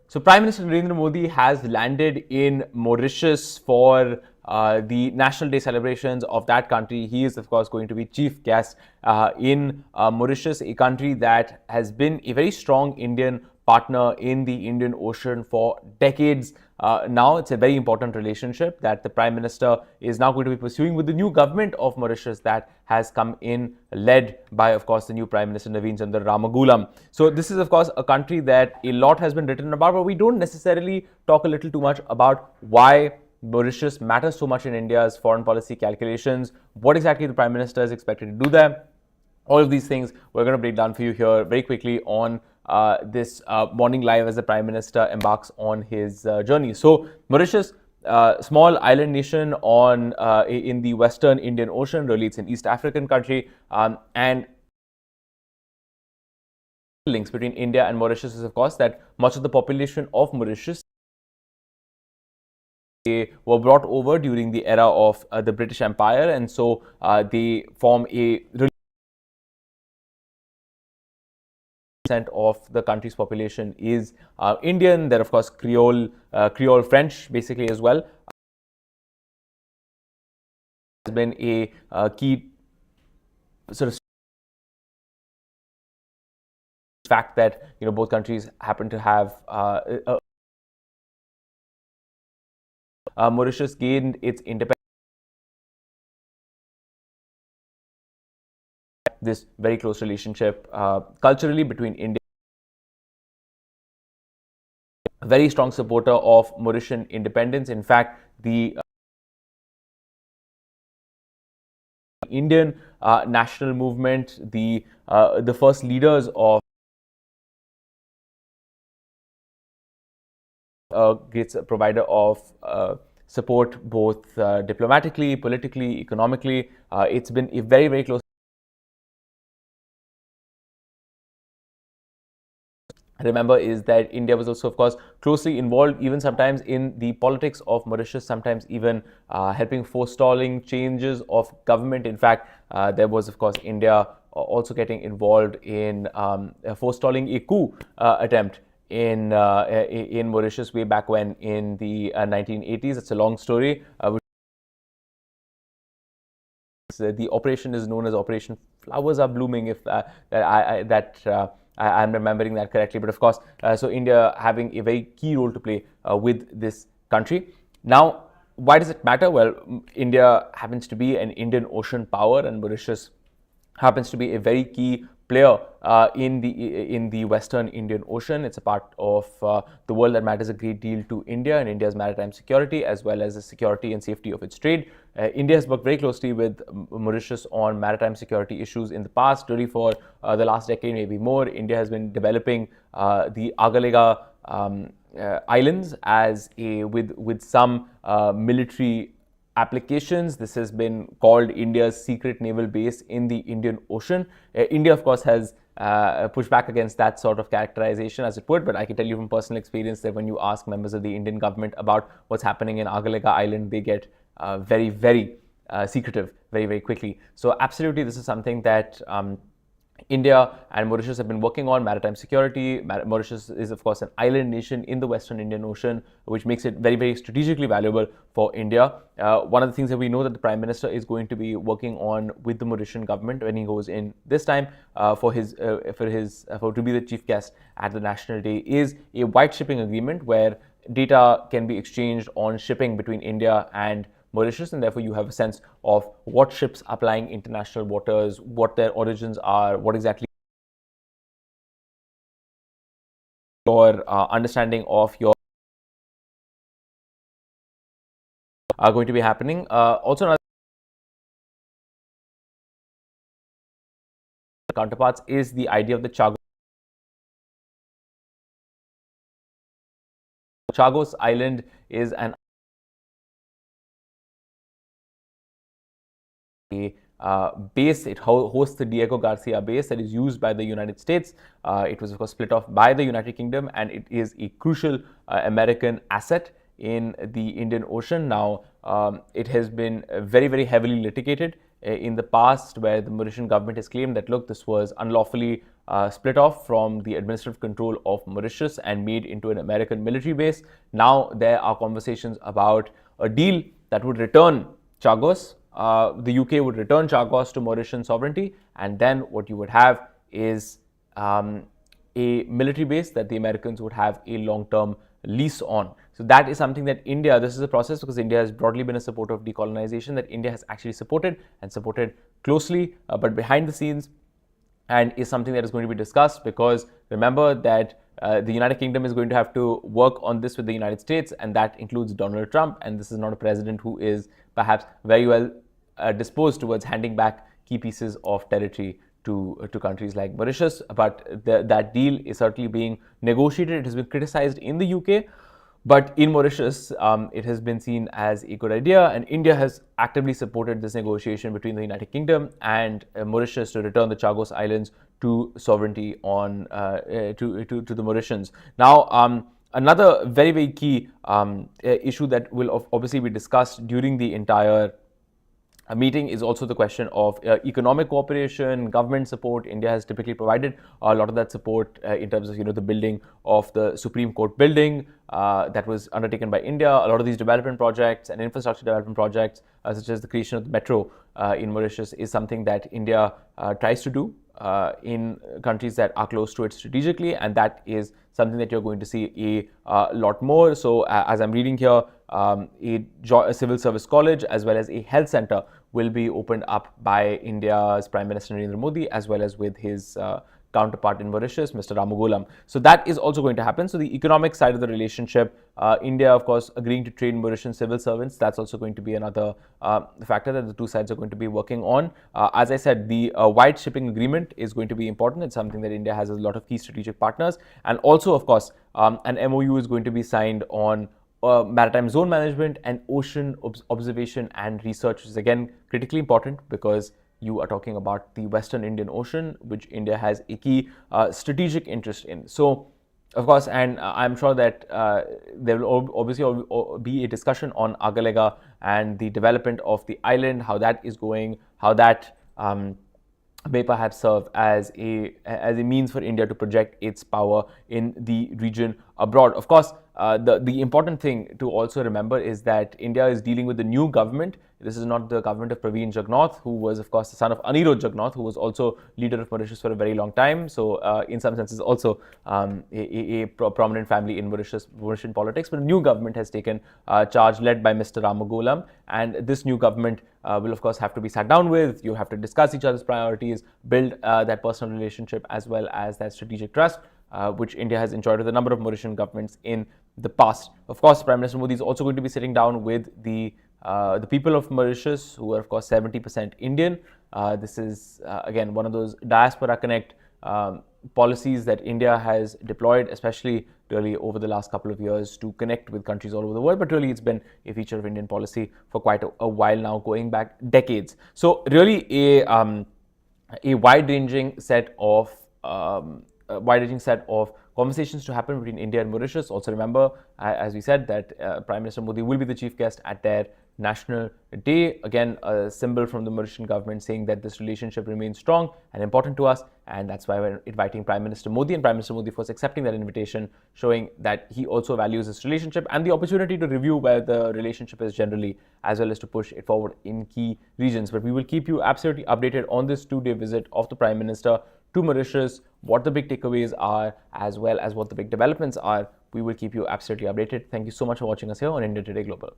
So Prime Minister Narendra Modi has landed in Mauritius for the National Day celebrations of that country. He is, of course, going to be chief guest in Mauritius, a country that has been a very strong Indian partner in the Indian Ocean for decades. Now it's a very important relationship that the Prime Minister is now going to be pursuing with the new government of Mauritius that has come in, led by, of course, the new Prime Minister Naveen Chandra Ramagulam. So this is, of course, a country that a lot has been written about, but we don't necessarily talk a little too much about why Mauritius matters so much in India's foreign policy calculations, what exactly the Prime Minister is expected to do there. All of these things we're going to break down for you here very quickly on this morning live as the Prime Minister embarks on his journey. So Mauritius, small island nation on in the Western Indian Ocean. Really, it's an East African country, and links between India and Mauritius is, of course, that much of the population of Mauritius, they were brought over during the era of the British Empire, and so they form a of the country's population is Indian. There, of course, Creole French, basically, as well. Has been a key sort of fact that both countries happen to have. Mauritius gained its independence. This very close relationship culturally between India, a very strong supporter of Mauritian independence. In fact, the Indian national movement, the first leaders of great provider of support, both diplomatically, politically, economically. It's been a very, very close. Remember is that India was also, of course, closely involved, even sometimes in the politics of Mauritius, sometimes even helping forestalling changes of government. In fact, there was, of course, India also getting involved in forestalling a coup attempt in Mauritius way back when in the 1980s. It's a long story. The operation is known as Operation Flowers Are Blooming, if I'm remembering that correctly. But of course, so India having a very key role to play with this country. Now, why does it matter? Well, India happens to be an Indian Ocean power, and Mauritius happens to be a very key player in the Western Indian Ocean. It's a part of the world that matters a great deal to India and India's maritime security, as well as the security and safety of its trade. India has worked very closely with Mauritius on maritime security issues in the past, really for the last decade, maybe more. India has been developing the Agalega islands as with some military applications. This has been called India's secret naval base in the Indian Ocean. India, of course, has pushed back against that sort of characterization, as it would, but I can tell you from personal experience that when you ask members of the Indian government about what's happening in Agalega Island, they get very, very secretive very, very quickly. So absolutely, this is something that India and Mauritius have been working on, maritime security. Mauritius is, of course, an island nation in the Western Indian Ocean, which makes it very, very strategically valuable for India. One of the things that we know that the Prime Minister is going to be working on with the Mauritian government when he goes in this time to be the chief guest at the National Day is a white shipping agreement where data can be exchanged on shipping between India and Mauritius, and therefore you have a sense of what ships are plying international waters, what their origins are, what exactly your understanding of your are going to be happening. Also, another counterparts is the idea of the Chagos Island is an base. It hosts the Diego Garcia base that is used by the United States. It was, of course, split off by the United Kingdom, and it is a crucial American asset in the Indian Ocean. Now, it has been very, very heavily litigated. in the past where the Mauritian government has claimed that, look, this was unlawfully split off from the administrative control of Mauritius and made into an American military base. Now there are conversations about a deal that would return Chagos. The UK would return Chagos to Mauritian sovereignty, and then what you would have is a military base that the Americans would have a long-term lease on. So that is something that India, this is a process because India has broadly been a supporter of decolonization, that India has actually supported and supported closely, but behind the scenes, and is something that is going to be discussed, because remember that the United Kingdom is going to have to work on this with the United States, and that includes Donald Trump, and this is not a president who is perhaps very well disposed towards handing back key pieces of territory to countries like Mauritius. But that deal is certainly being negotiated. It has been criticized in the UK, but in Mauritius, it has been seen as a good idea, and India has actively supported this negotiation between the United Kingdom and Mauritius to return the Chagos Islands to sovereignty on to the Mauritians. Now, another very, very key issue that will obviously be discussed during the entire meeting is also the question of economic cooperation, government support. India has typically provided a lot of that support in terms of, the building of the Supreme Court building that was undertaken by India. A lot of these development projects and infrastructure development projects, such as the creation of the metro in Mauritius, is something that India tries to do in countries that are close to it strategically, and that is something that you're going to see a lot more. So as I'm reading here, a civil service college as well as a health center will be opened up by India's Prime Minister Narendra Modi, as well as with his counterpart in Mauritius, Mr. Ramagoolam. So that is also going to happen. So the economic side of the relationship, India, of course, agreeing to train Mauritian civil servants, that's also going to be another factor that the two sides are going to be working on. As I said, the wide shipping agreement is going to be important. It's something that India has a lot of key strategic partners. And also, of course, an MOU is going to be signed on maritime zone management and ocean observation and research, which is again critically important because you are talking about the Western Indian Ocean, which India has a key strategic interest in. So, of course, and I'm sure that there will obviously be a discussion on Agalega and the development of the island, how that is going, how that may perhaps serve as a means for India to project its power in the region abroad. Of course, the important thing to also remember is that India is dealing with the new government. This is not the government of Praveen Jagnnath, who was, of course, the son of Anirudh Jagnnath, who was also leader of Mauritius for a very long time. So, in some senses, also a prominent family in Mauritian politics. But a new government has taken charge, led by Mr. Ramagoolam, and this new government will, of course, have to be sat down with. You have to discuss each other's priorities, build that personal relationship, as well as that strategic trust, which India has enjoyed with a number of Mauritian governments in the past. Of course, Prime Minister Modi is also going to be sitting down with the people of Mauritius, who are, of course, 70% Indian. This is, again, one of those diaspora connect policies that India has deployed, especially really over the last couple of years, to connect with countries all over the world. But really, it's been a feature of Indian policy for quite a while now, going back decades. So really a wide-ranging set of conversations to happen between India and Mauritius. Also remember, as we said, that Prime Minister Modi will be the chief guest at their National Day. Again, a symbol from the Mauritian government saying that this relationship remains strong and important to us, and that's why we're inviting Prime Minister Modi, and Prime Minister Modi for accepting that invitation, showing that he also values this relationship and the opportunity to review where the relationship is generally, as well as to push it forward in key regions. But we will keep you absolutely updated on this 2-day visit of the Prime Minister to Mauritius, what the big takeaways are, as well as what the big developments are. We will keep you absolutely updated. Thank you so much for watching us here on India Today Global.